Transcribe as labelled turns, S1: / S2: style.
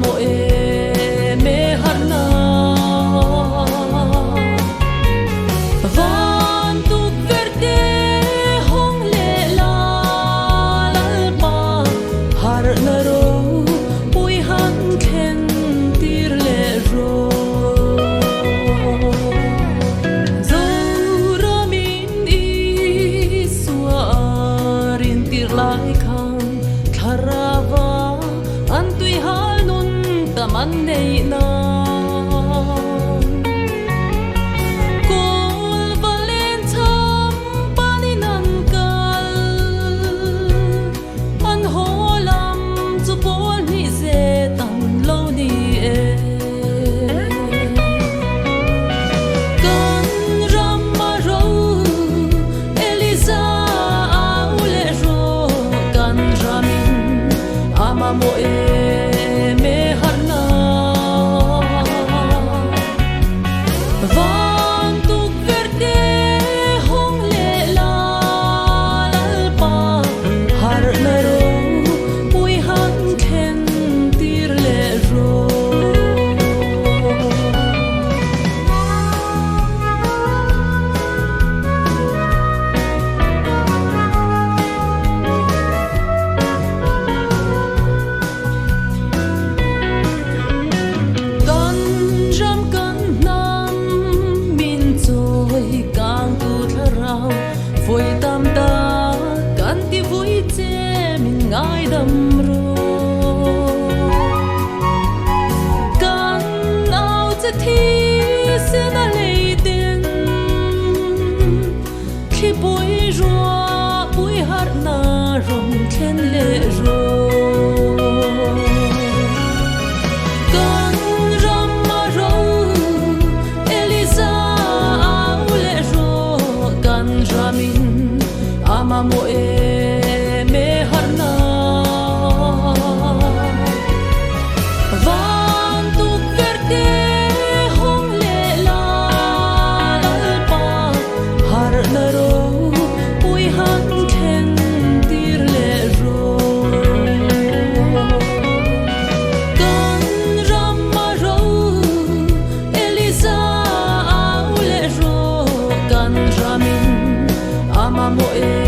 S1: mo e me harna van tuk verde hong le la lalpa har na ro pui han khen tir le ro zo ro min i suarin tir lai khang kharava antui hal nun taman nei na kol valen cham paninan kal an holam chu pol ni ze tan lo ni e kan ram ma ro eliza aule ro kan ramin ama mo e me harna van tuk verde hong le la lalpa har na ro pui han khen tir le ro kan ram kan nam min choi kang tu tharau voi tam ta kan ti vui che min ngai dam ro kan au che thi se na le ten khi pui ro pui har na rom khen le ro kan ram ma ro eliza aule ro kan ramin ama mo e me harna van tuk verde hong le la lalpa har na ro pui han khen tir le ro kan ram ma ro eliza aule ro kan ramin ama mo e